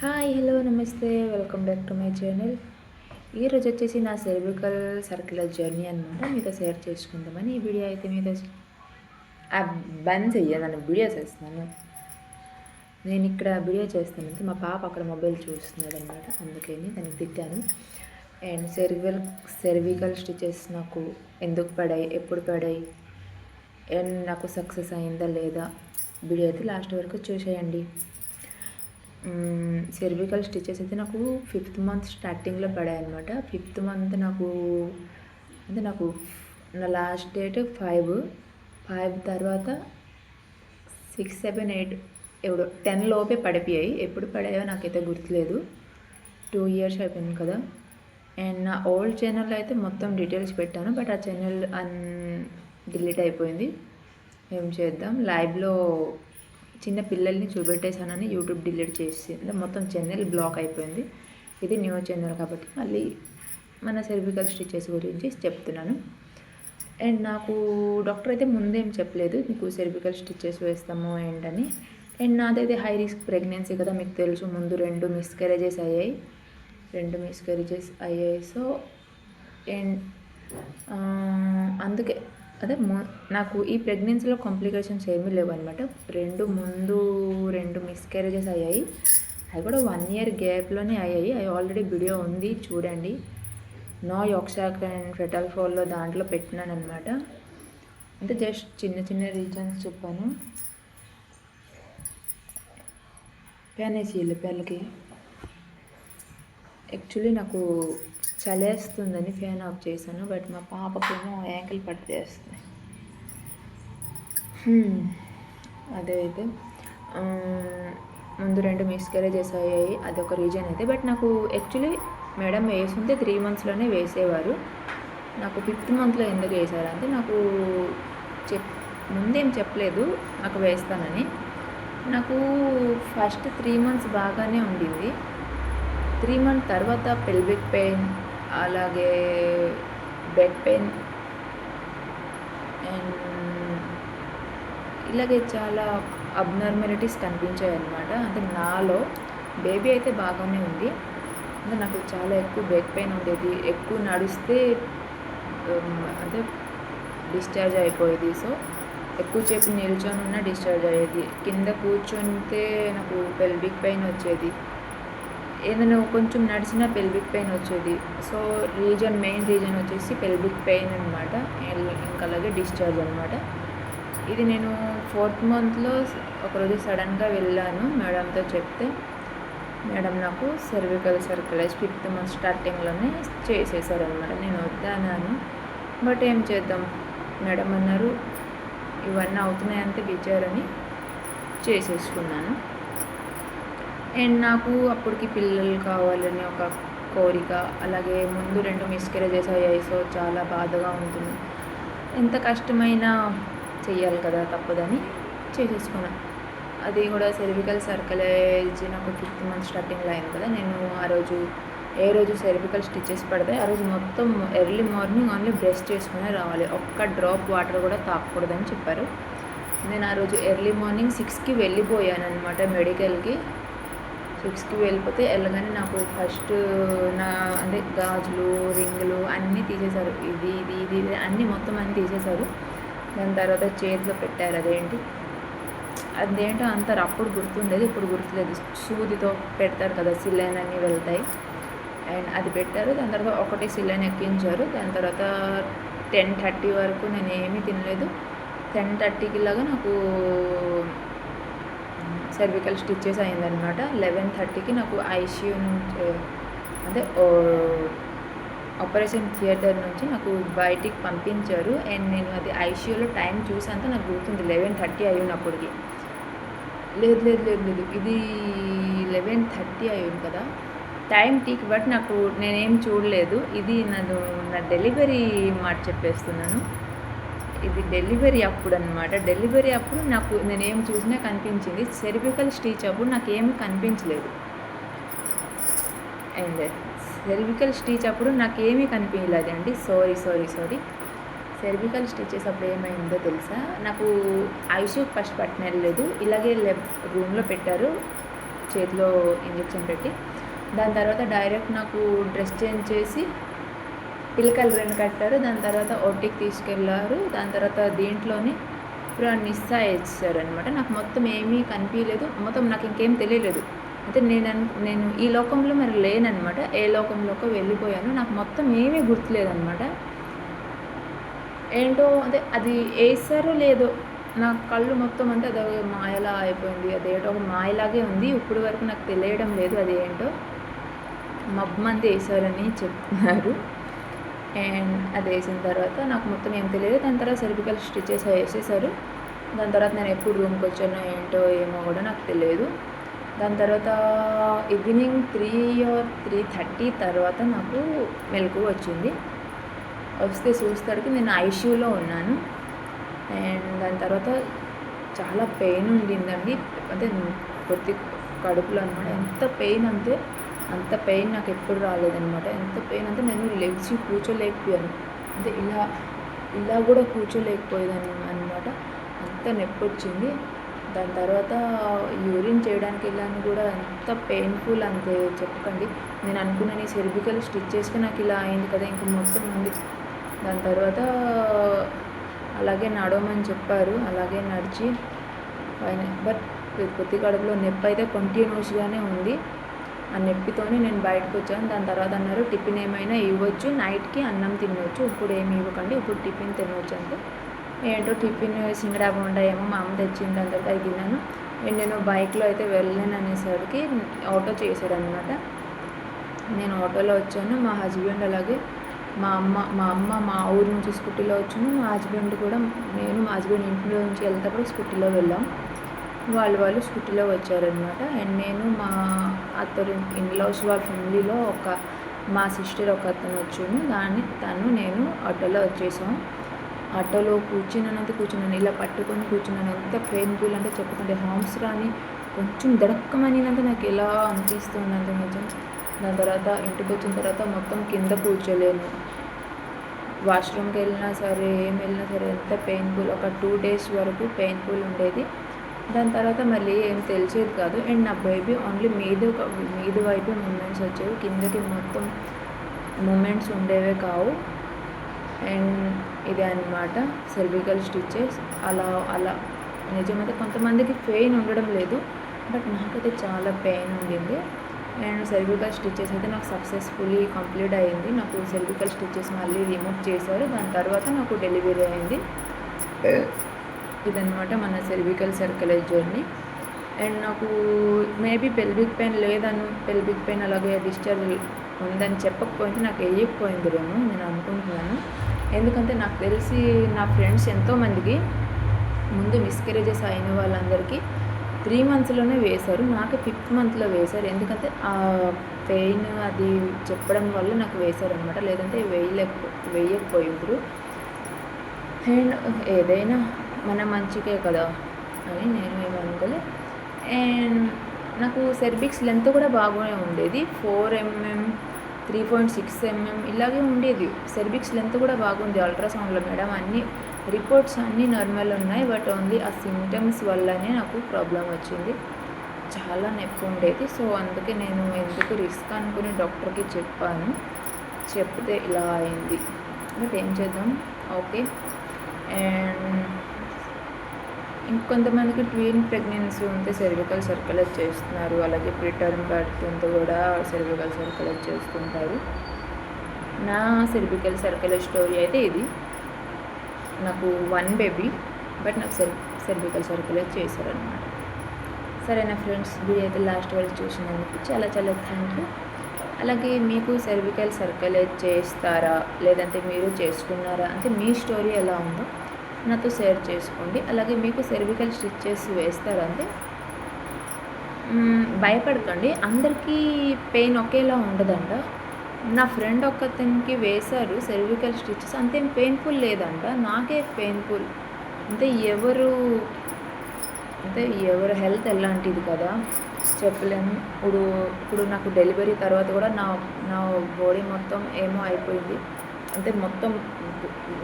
Hi hello నమస్తే welcome back to my channel. ఈరోజు వచ్చేసి నా సెర్వికల్ సర్క్యులర్ జర్నీ అనమాట మీతో షేర్ చేసుకుందామని ఈ వీడియో అయితే మీతో బంద్ చెయ్యను వీడియో చేస్తున్నాను. నేను ఇక్కడ వీడియో చేస్తానంటే మా పాప అక్కడ మొబైల్ చూస్తున్నాడు అనమాట, అందుకని దానికి తిట్టాను. అండ్ సెర్వికల్ స్టిచెస్ నాకు ఎందుకు పడాయి, ఎప్పుడు పడాయి, అండ్ నాకు సక్సెస్ అయిందా లేదా వీడియో అయితే లాస్ట్ వరకు చూసేయండి. సెర్వికల్ స్టిచెస్ అయితే నాకు 5th మంత్ స్టార్టింగ్లో పడాయి అనమాట. 5th మంత్ నాకు నా లాస్ట్ డేట్ 5 తర్వాత 6, 7, 8 ఎప్పుడు 10 లోపే పడిపోయాయి. ఎప్పుడు పడాయో నాకైతే గుర్తులేదు. 2 years అయిపోయింది కదా. అండ్ నా ఓల్డ్ ఛానల్లో అయితే మొత్తం డీటెయిల్స్ పెట్టాను, బట్ ఆ ఛానల్ డిలీట్ అయిపోయింది. ఏం చేద్దాం, లైవ్లో చిన్న పిల్లల్ని చూపెట్టేశానని యూట్యూబ్ డిలీట్ చేసి మొత్తం ఛానల్ బ్లాక్ అయిపోయింది. ఇది న్యూ ఛానల్ కాబట్టి మళ్ళీ మన సెర్వికల్ స్టిచెస్ గురించి చెప్తున్నాను. అండ్ నాకు డాక్టర్ అయితే ముందేం చెప్పలేదు నీకు సెర్వికల్ స్టిచెస్ వేస్తాము ఏంటని. అండ్ నాదైతే హై రిస్క్ ప్రెగ్నెన్సీ కదా, మీకు తెలుసు. ముందు 2 మిస్కరేజెస్ అయ్యాయి. సో అండ్ అందుకే నాకు ఈ ప్రెగ్నెన్సీలో కాంప్లికేషన్స్ ఏమీ లేవు అనమాట. 2 మిస్క్యారేజెస్ అయ్యాయి. అవి కూడా 1 year గ్యాప్లోనే అయ్యాయి. అవి ఆల్రెడీ వీడియో ఉంది, చూడండి. నో యోక్సాక్ అండ్ ఫెటల్ ఫాల్లో దాంట్లో పెట్టినాను అనమాట. అంటే జస్ట్ చిన్న రీజన్స్ చెప్పాను. ఫ్యాన్ వేసి పిల్లలకి యాక్చువల్లీ నాకు చలేస్తుందని ఫ్యాన్ ఆఫ్ చేశాను, బట్ మా పాపకేమో యాంకిల్ పట్టేస్తుంది. అదే అయితే ముందు 2 మిస్క్యారేజెస్ అయ్యాయి, అదొక రీజన్ అయితే. బట్ నాకు యాక్చువల్లీ మేడం వేసుంటే 3 monthsలోనే వేసేవారు. నాకు 5th monthలో ఎందుకు వేసారంటే నాకు ముందేం చెప్పలేదు నాకు వేస్తానని. నాకు ఫస్ట్ 3 months బాగానే ఉండింది. 3 months తర్వాత పెల్విక్ పెయిన్, అలాగే బెక్ పెయిన్ అండ్ ఇలాగే చాలా అబ్నార్మాలిటీస్ కనిపించాయి అన్నమాట. అంటే నాలో బేబీ అయితే బాగానే ఉంది, అంటే నాకు చాలా ఎక్కువ బెక్ పెయిన్ ఉండేది. ఎక్కువ నడిస్తే అంటే డిశ్చార్జ్ అయిపోయేది. సో ఎక్కువసేపు నిల్చొని ఉన్నా డిశ్చార్జ్ అయ్యేది. కింద కూర్చుంటే నాకు పెల్విక్ పెయిన్ వచ్చేది. ఏదైనా కొంచెం నడిచినా పెల్విక్ పెయిన్ వచ్చేది. సో మెయిన్ రీజన్ వచ్చేసి పెల్విక్ పెయిన్ అనమాట. ఇంకా అలాగే డిశ్చార్జ్ అనమాట. ఇది నేను 4th monthలో ఒకరోజు సడన్గా వెళ్ళాను మేడంతో చెప్తే, మేడం నాకు సెర్వికల్ సర్క్యులైజ్ 5th month స్టార్టింగ్లోనే చేసేసారనమాట. నేను వద్దన్నాను, బట్ ఏం చేద్దాం, మేడం అన్నారు ఇవన్నీ అవుతున్నాయంటే విచారని చేసేసుకున్నాను. అండ్ నాకు అప్పటికి పిల్లలు కావాలని ఒక కోరిక, అలాగే ముందు 2 మిస్క్యారేజెస్ అయ్యాయి. సో చాలా బాధగా ఉంటుంది. ఎంత కష్టమైనా చెయ్యాలి కదా, తప్పదని చేసేసుకున్నాను. అది కూడా సెర్వికల్ సర్క్యులైజ్ నాకు 5th month స్టార్టింగ్లో అయింది కదా. నేను ఏ రోజు సెర్వికల్ స్టిచెస్ పడతాయి ఆ రోజు మొత్తం ఎర్లీ మార్నింగ్ ఓన్లీ బ్రష్ చేసుకునే రావాలి. ఒక్క డ్రాప్ వాటర్ కూడా తాగకూడదని చెప్పారు. నేను ఆ రోజు ఎర్లీ మార్నింగ్ 6కి వెళ్ళిపోయాను అనమాట మెడికల్కి. 6కి వెళ్ళిపోతే వెళ్ళగానే నాకు ఫస్ట్ అంటే గాజులు, రింగులు అన్నీ తీసేశారు. ఇది అన్నీ మొత్తం అన్నీ తీసేశారు. దాని తర్వాత చేతిలో పెట్టారు. అదేంటో అంటారు, అప్పుడు గుర్తుండేది, ఇప్పుడు గుర్తులేదు. సూదితో పెడతారు కదా, సిలైన్ అన్నీ వెళ్తాయి. అండ్ అది పెట్టారు. దాని తర్వాత ఒకటి సిలైన్ ఎక్కించారు. దాని తర్వాత 10:30 వరకు నేను ఏమీ తినలేదు. 10:30కి లాగా నాకు సెర్వికల్ స్టిచెస్ అయిందనమాట. 11:30కి నాకు ఐసీయూ నుంచి అంటే ఆపరేషన్ థియేటర్ నుంచి నాకు బయటికి పంపించారు. అండ్ నేను అది ఐసీయూలో టైం చూసాక నాకు గుర్తుంది 11:30 అయ్యినప్పటికి. లేదు, ఇది 11:30 అయ్యింది కదా టైం టీక్, బట్ నేనేం చూడలేదు. ఇది నా డెలివరీ మాట చెప్పేస్తున్నాను. ఇది డెలివరీ అప్పుడు అనమాట. డెలివరీ అప్పుడు నేనేం చూసినా కనిపించింది. సెర్వికల్ స్టిచ్ అప్పుడు నాకేమీ కనిపించలేదు. అండ్ సెర్వికల్ స్టిచ్ అప్పుడు నాకేమీ కనిపించలేదు అండి. సారీ. సెర్వికల్ స్టిచెస్ అప్పుడు ఏమైందో తెలుసా, నాకు ఐసీయూ ఫస్ట్ పట్టినలేదు. ఇలాగే రూమ్లో పెట్టారు. చేతిలో ఇంజెక్షన్ పెట్టి. దాని తర్వాత డైరెక్ట్ నాకు డ్రెస్ చేంజ్ చేసి పిలకలు 2 కట్టారు. దాని తర్వాత ఓటీకి తీసుకెళ్ళారు. దాని తర్వాత దీంట్లోనే ఇప్పుడు నిస్సా ఇచ్చారనమాట. నాకు మొత్తం ఏమీ కనిపించలేదు, మొత్తం నాకు ఇంకేం తెలియలేదు. అయితే నేను ఈ లోకంలో మరి లేననమాట, ఏ లోకంలోకి వెళ్ళిపోయాను. నాకు మొత్తం ఏమీ గుర్తులేదనమాట. ఏంటో అంటే అది వేసారో లేదో, నా కళ్ళు మొత్తం అంటే అది మాయలా అయిపోయింది. అదేంటో ఒక మాయలాగే ఉంది. ఇప్పుడు వరకు నాకు తెలియడం లేదు అది ఏంటో. మబ్బు మంది వేసారని చెప్తున్నారు. అండ్ అది వేసిన తర్వాత నాకు మొత్తం ఏం తెలియదు. దాని తర్వాత సర్జికల్ స్టిచెస్ వేసేసారు. దాని తర్వాత నేను ఎప్పుడు రూమ్కి వచ్చానో ఏంటో ఏమో కూడా నాకు తెలియదు. దాని తర్వాత ఈవినింగ్ 3:30 తర్వాత నాకు మెలకువ వచ్చింది. వస్తే చూస్తాడికి నేను ఐసీయూలో ఉన్నాను. అండ్ దాని తర్వాత చాలా పెయిన్ ఉండిందండి. అంటే కొద్ది కడుపులో అనమాట. ఎంత పెయిన్ అంటే అంత పెయిన్ నాకు ఎప్పుడు రాలేదనమాట. ఎంత పెయిన్ అంటే నేను లెగ్సి కూర్చోలేకపోయాను. అంటే ఇలా కూడా కూర్చోలేకపోయేదాన్ని అనమాట. అంత నొప్పి వచ్చింది. దాని తర్వాత యూరిన్ చేయడానికి వెళ్ళాను కూడా ఎంత పెయిన్ఫుల్ అంతే చెప్పకండి. నేను అనుకున్నాను ఈ సెర్వికల్ స్టిచ్ చేసుకుని నాకు ఇలా అయింది కదా, ఇంక మొత్తం ఉంది. దాని తర్వాత అలాగే నడవమని చెప్పారు. అలాగే నడిచి బట్ కొద్ది కడుపులో నొప్పి అయితే కంటిన్యూస్గానే ఉంది. ఆ నొప్పితోనే నేను బయటకు వచ్చాను. దాని తర్వాత అన్నారు టిఫిన్ ఏమైనా ఇవ్వచ్చు, నైట్కి అన్నం తినవచ్చు, ఇప్పుడు ఏమి ఇవ్వకండి, ఇప్పుడు టిఫిన్ తినవచ్చు. అంటే ఏంటో టిఫిన్ సింగడా బోండా ఏమో మా అమ్మ తెచ్చింది. దాని తర్వాత అది తిన్నాను. అండ్ నేను బైక్లో అయితే వెళ్ళలేను అనేసరికి ఆటో చేశారనమాట. నేను ఆటోలో వచ్చాను. మా హస్బెండ్ అలాగే మా అమ్మ మా ఊరు నుంచి స్కూటీలో వచ్చాను. మా హస్బెండ్ కూడా, నేను మా హస్బెండ్ ఇంట్లో నుంచి వెళ్తేప్పుడు స్కూటీలో వెళ్ళాం. వాళ్ళు స్కూటీలో వచ్చారనమాట. అండ్ నేను మా అత్తరు ఇన్లాస్ వాళ్ళ ఫ్యామిలీలో మా సిస్టర్ ఒక అతను వచ్చాను. తను నేను ఆటోలో వచ్చేసాం. ఆటోలో కూర్చున్నాను, ఇలా పట్టుకొని కూర్చున్నాను. ఎంత పెయిన్ఫుల్ అంటే చెప్పుకుంటే హార్మ్స్ రాని కొంచెం దడక్కమనినంత నాకు ఎలా అనిపిస్తుంది అంత నిజం. దాని తర్వాత ఇంటికి వచ్చిన తర్వాత మొత్తం కింద కూర్చోలేను. వాష్రూమ్కి వెళ్ళినా సరే ఏం వెళ్ళినా సరే ఎంత పెయిన్ఫుల్, ఒక 2 days వరకు పెయిన్ఫుల్ ఉండేది. దాని తర్వాత మళ్ళీ ఏం తెలిసేది కాదు. అండ్ నా బేబీ ఓన్లీ మీద వైపు మూమెంట్స్ వచ్చేవి, కిందకి మొత్తం మూమెంట్స్ ఉండేవే కావు. అండ్ ఇదే అన్నమాట సెర్వికల్ స్టిచెస్. అలా నిజమైతే కొంతమందికి పెయిన్ ఉండడం లేదు, బట్ నాకైతే చాలా పెయిన్ ఉండింది. అండ్ సెర్వికల్ స్టిచెస్ అయితే నాకు సక్సెస్ఫుల్లీ కంప్లీట్ అయ్యింది. నాకు సెర్వికల్ స్టిచెస్ మళ్ళీ రిమూవ్ చేశారు. దాని తర్వాత నాకు డెలివరీ అయింది. ఇదన్నమాట మన సెర్వికల్ సర్కిలైజ్ జర్నీ. అండ్ నాకు మేబీ పెల్విక్ పెయిన్ అలాగే డిశ్చార్జ్ ఉందని చెప్పకపోయింది, నాకు వేయకపోయిందిరేమో నేను అనుకుంటున్నాను. ఎందుకంటే నాకు తెలిసి నా ఫ్రెండ్స్ ఎంతోమందికి ముందు మిస్కరేజెస్ అయిన వాళ్ళందరికీ 3 monthsలోనే వేశారు. నాకు 5th monthలో వేశారు. ఎందుకంటే ఆ పెయిన్ అది చెప్పడం వల్ల నాకు వేశారనమాట. లేదంటే వేయకపోయిండ్రు. అండ్ ఏదైనా మన మంచికే కదా అని నేను ఏమనుకోలే. అండ్ నాకు సెర్విక్స్ లెంత్ కూడా బాగానే ఉండేది. 4 mm 3.6 mm ఇలాగే ఉండేది. సెర్విక్స్ లెంత్ కూడా బాగుంది. అల్ట్రాసౌండ్లో మేడం అన్ని రిపోర్ట్స్ అన్నీ నార్మల్ ఉన్నాయి, బట్ ఓన్లీ ఆ సిమ్టమ్స్ వల్లనే నాకు ప్రాబ్లం వచ్చింది. చాలా నొప్పి ఉండేది. సో అందుకే నేను ఎందుకు రిస్క్ అనుకుని డాక్టర్కి చెప్పాను. చెప్తే ఇలా అయింది, బట్ ఏం చేద్దాం, ఓకే. అండ్ ఇంకొంతమందికి ట్వీన్ ప్రెగ్నెన్సీ ఉంటే సెర్వికల్ సర్కులేట్ చేస్తున్నారు. అలాగే ప్రీటర్మ్ బర్త్ ఉంటే కూడా సెర్వికల్ సర్కులేట్ చేస్తుంటారు. నా సెర్వికల్ సర్కులేట్ స్టోరీ అయితే ఇది. నాకు 1 baby, బట్ నాకు సెర్వికల్ సర్కులేట్ చేశారనమాట. సరేనా ఫ్రెండ్స్, వీడియో అయితే లాస్ట్ వరకు చూసినందుకు చాలా చాలా థ్యాంక్ యూ. అలాగే మీకు సెర్వికల్ సర్కులేట్ చేస్తారా, లేదంటే మీరు చేసుకున్నారా, అంటే మీ స్టోరీ ఎలా ఉందో నాతో షేర్ చేసుకోండి. అలాగే మీకు సెర్వికల్ స్టిచెస్ వేస్తారంటే భయపడకండి, అందరికీ పెయిన్ ఒకేలా ఉండదంట. నా ఫ్రెండ్ ఒక్కతనికి వేశారు సెర్వికల్ స్టిచెస్, అంతేం పెయిన్ఫుల్ లేదంట. నాకే పెయిన్ఫుల్. అంటే ఎవరు హెల్త్ ఎలాంటిది కదా చెప్పలేము. ఇప్పుడు నాకు డెలివరీ తర్వాత కూడా నా బాడీ మొత్తం ఏమో అయిపోయింది. అంటే మొత్తం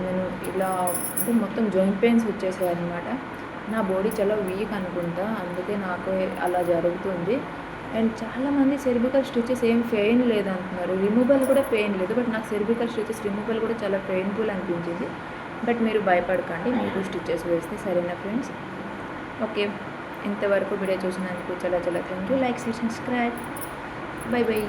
నేను ఇలా అంటే మొత్తం జాయింట్ పెయిన్స్ వచ్చేసాయి అనమాట. నా బాడీ చాలా వీక్ అనుకుంటా, అందుకే నాకు అలా జరుగుతుంది. అండ్ చాలామంది సెర్వికల్ స్టిచెస్ ఏం పెయిన్ లేదు అంటున్నారు, రిమూవల్ కూడా పెయిన్ లేదు. బట్ నాకు సెర్వికల్ స్టిచెస్ రిమూవల్ కూడా చాలా పెయిన్ఫుల్ అనిపించింది. బట్ మీరు భయపడకండి, మీకు స్టిచెస్ వేస్తే. సరేనా ఫ్రెండ్స్? ఓకే, ఇంతవరకు వీడియో చూసినందుకు చాలా చాలా thank you. Like, share, subscribe. By by.